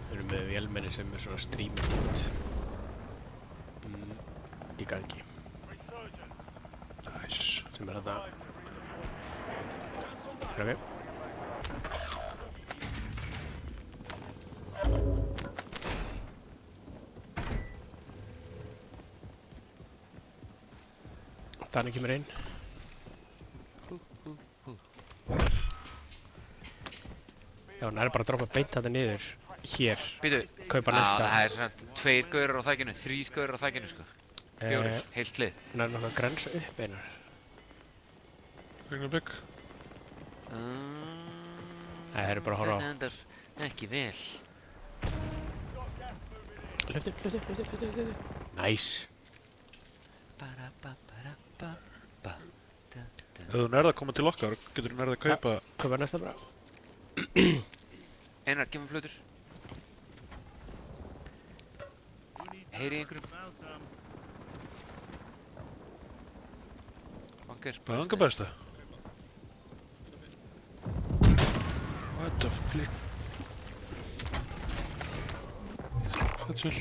Við erum með vélmenni sem svona streaming út í gangi. Nice. Sem þetta... Ok. Danni kemur inn. Já, hann bara að droppa beint þetta niður hér. Býtu, Kaupa næsta. það svona 2 gaurar á þækinu, 3 gaurar á þækinu sko. 4, heilt hlið. Hann náttúrulega að grensa upp einar. Augnablik. Nei, það bara að horfa á. Þetta endar ekki vel. Lyftu. Nice. Ef þú nærða að koma til okkar, getur þú nærða að kaupa... Kaupa næsta bara. Einar, gef mér flötur. Heyri í einhverjum. Banka besta. What the flick? Sætsil.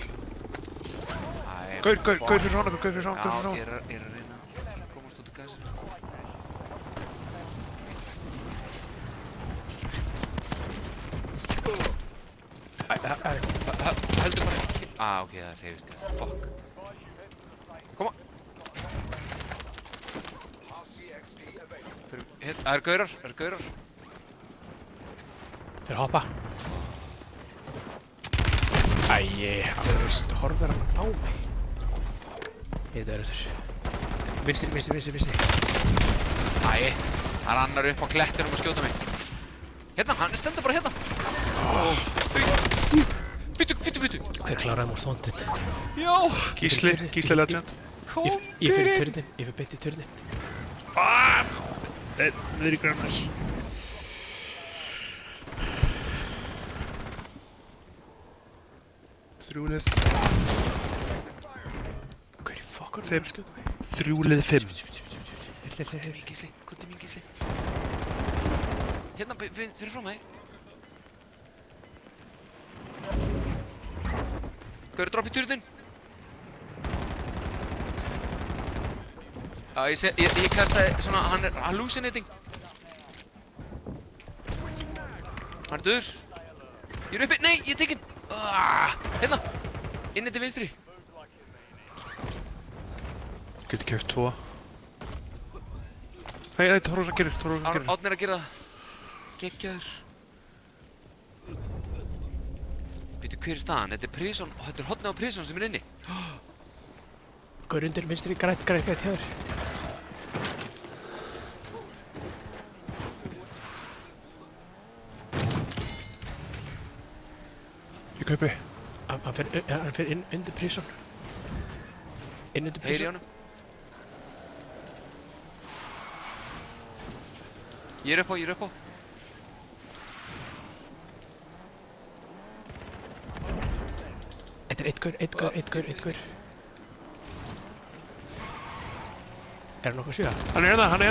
Gaur fyrir svona, gaur fyrir svona. Já, ég er að reyna að komast út úr gasinu. Heldur bara ekki. Ok, það hreyfist gas. Fuck. Koma. Það eru gaurar. Þeir hoppa. Æi, alveg horfir hann á mig. Þetta er þessar. Vinstri. Æi, það er annar upp á klettinum að skjóta mig. Hérna, hann stendur bara hérna. Byttu. Hver kláraði múr þóndið? Já. Gísli legend. Ég fyrir turnin, ég fyrir beint í turnin. Niður í Grannes. Þrjúlið. Hver í fokkur Þeim. að skjóta mig? Þrjúlið 5. Komdu mín gísli. Hérna, fyrir frá mig. Gaur dropp í turnin. Ég kastaði svona, hann er hallucinating. Hann er döður. Ég er uppi, nei, ég er tekinn. Hérna, inni til vinstri. Geti keft 2. Hei, Tórósa gerir. Árni er að gera það. Geggjaður. Veitu, hver er staðan? Þetta er prison, þetta er hotnið á prison sem er inni. Gaur undir vinstri, grænt hjá þér. Ég kaupi. Hann fer inn undir prison. Inn undir Heyri í prison. honum. Ég er upp á. Þetta er eitt gaur. Er hann okkur 7? Hann er hérna. Hann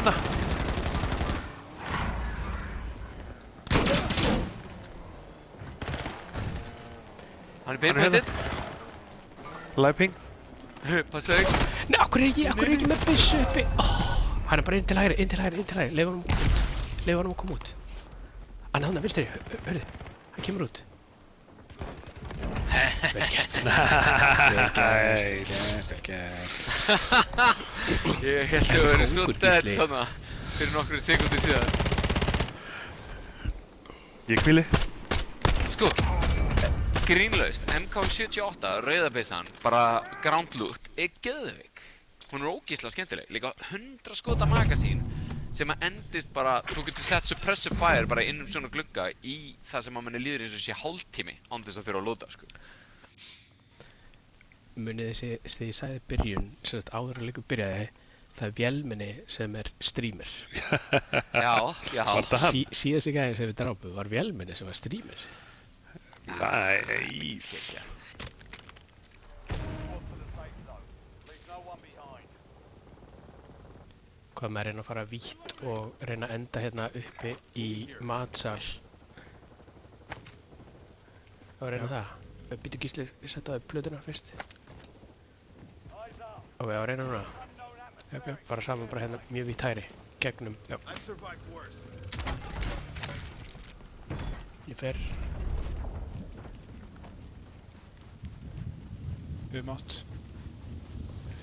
er pinpointed. Læping. Passaði ekki. Nei, akkur er ég ekki með byssu uppi? Hann er bara inn til hægri. Leif honum að koma út. Hann er vinstri, hörðu. Hann kemur út. Vel gert. Ég held að það verið svo dead þarna fyrir nokkru sekundir síðan. Ég hvíli. Sko, grínlaust, MK78, rauðabyssan, bara ground loot, er geðveik. Hún er ógeðslega skemmtileg, líka 100 skota magasín sem að endist bara, þú getur sett suppressive fire bara inn svona glugga í það sem að manni líður eins og sé hálftími án þess að þurfa að loada, sko. Munið þegar ég sagði byrjun, sem sagt áður að leikur byrjaði, það er vélmenni sem er streamer. Já. Var það hann? Síðasti gæðin sem við drápuð var vélmenni sem var streamer. Já, Nice. Hvað með að reyna að fara vítt og reyna að enda hérna uppi í matsal. Það var að reyna það. Býtu Gísli, setja upp plötuna fyrst. Ok, að reyna núna. Fara saman bara hérna mjög vítt hæri. Gegnum. Já. Ég fer. Við mátt.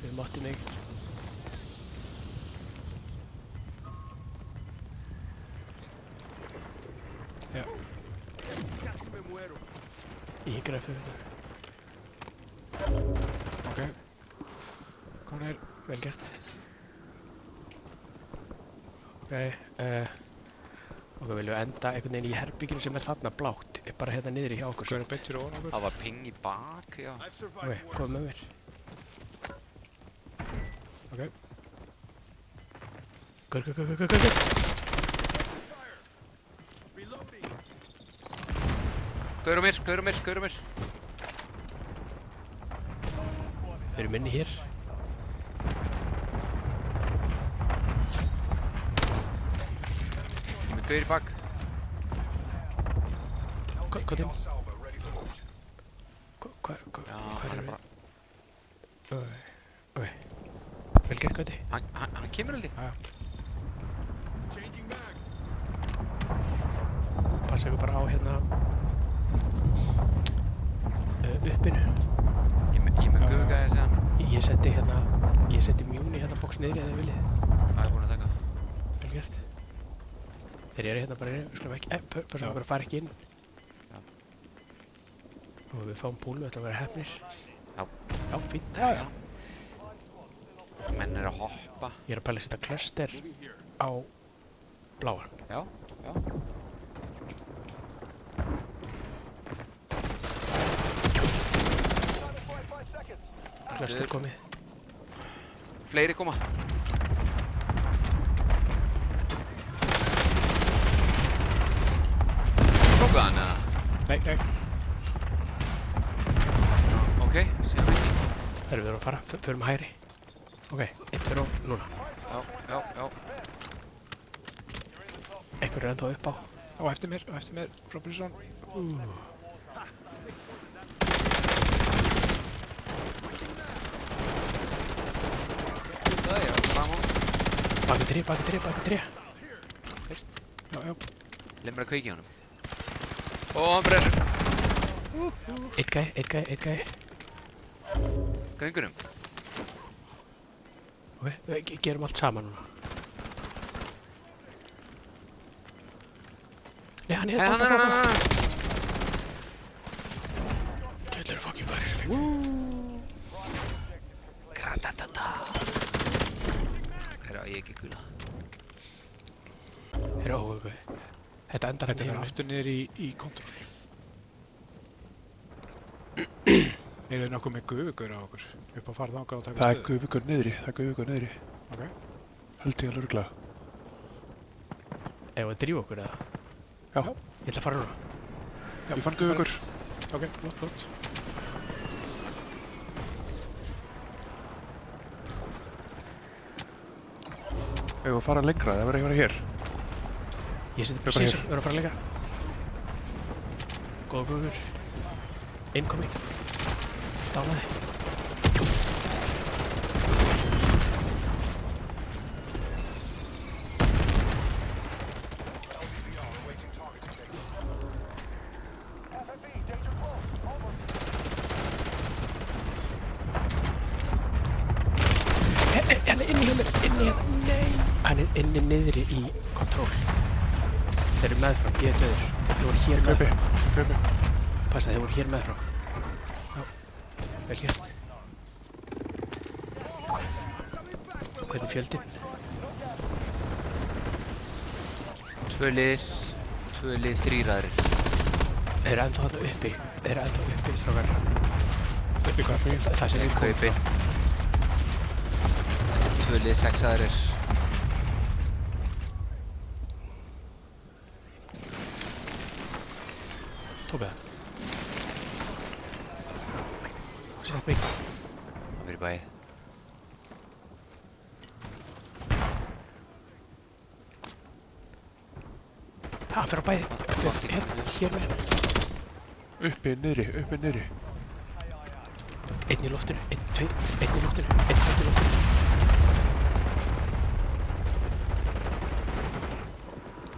Við mátti mig. Já. Ég hyggur eftir þetta. Ok. Hvað er? Vel gert. Ok, ok, viljum við enda einhvern veginn í herbygginu sem er þarna blátt. Bara hérna niðri hjá okkur. Hvað er beint fyrir ofan okkur? Það var ping í bak, já. Ok, komið með mér. Ok. Gaur. Gaur á mér. Við erum inni hér. Ég með gaur í bak. Hvað inn? Já, hann er bara... Ok. Vel gert, Gauti. Hann kemur held ég. Passa ykkur bara á hérna uppinu. Ég með guðgæði að segja hann. Ég seti mjúni hérna bóks niðri eða þið viljið. Það er búin að taka. Vel gert. Þeir eru hérna bara inni, við skulum ekki, passa okkur að fara ekki inn. Já. Og við fáum púlu, þetta að vera hefnir. Já. Já, fínt. Já. Menn er að hoppa. Ég er að pæla að setja cluster á bláan. Já. Cluster komið. Fleiri koma. Tóku hann eða? Nei. Ok, séum ekki. Það eru við að fara, förum hægri. Ok, 1, 2 og núna. Já. Einhver er ennþá upp á. Á eftir mér, Robinson. Það er fram á. Baki 3. Fyrst. Já. Lemur að kveiki í honum. Ó, hann brennur. Eitt gæi. Göngurum. Ok, við gerum allt saman núna. Nei, hann er Hann. Djöfull eru fucking góðir í þessu leik. Gratatata. Herra, ég ekki gula. Heyrðu, ok. Þetta endar Þetta hérna er yfir. aftur niður í kontról. Þeir eru nokkuð með gufugaur á okkur. Upp á fara þangað og taka Það er stöðu. gufugaur niðri. Ok. Held ég alveg örugglega. Ef að drífa okkur eða? Já. Ég ætla að fara núna. Ég fann gufugaur. Ok, flott. Ef við fara lengra, það verður ekki verið hér. Ég seti Bara precis, hér. við erum að fara lengra. Góður. Innkomi. Dánaði. Hann er inni hjá mér, nei. Hann er inni niðri í kontról. Þeir eru meðfram, ég er döður. Þeir voru hér meðfram. Kaupi. Passa, þeir voru hér meðfram. Já, vel gert. Hvernig fjöldinn? Tvö lið, þríraðir. Þeir eru ennþá þarna uppi. Strákar. Uppi hvað fyrir? Það sem við komum Kaupin. frá. Tvö lið, 6 aðrir. Tók við það. Frá bygg. Hann fyrir bæði. Hann fer á bæði. Hér með henn. Uppi, niðri, uppi, niðri. Einn í loftinu, einn, tveir, einn í loftinu, einn í loftinu.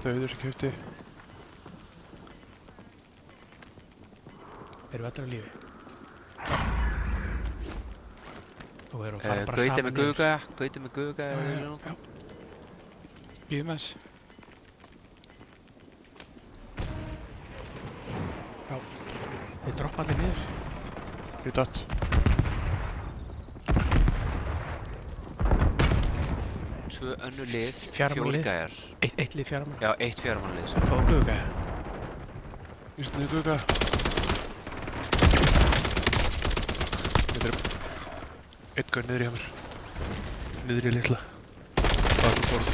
Dauður sem kefti. Erum við allir á lífi? Og við erum að fara bara Gauti saman með niður. guga, Gauti með guga. Já. Býðum aðeins. Þið droppa allir niður. Ég datt. Tvö önnur lið, Fjaramanna lið. fjórgæjar. Eitt lið fjaramanna. Já, 1 fjöramannlið. Sem fá guga. Ég snið guga. Þetta er... Einn gaur niðri hjá mér. Niðri litla. Bak borð.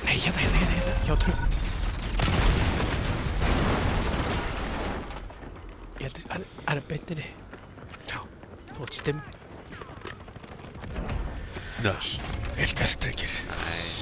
Nei, hérna. Hjá trú. Ég heldur, hann er beintinni. Já, þú ert stimm. Næs. Vel gert, drengir. Næs.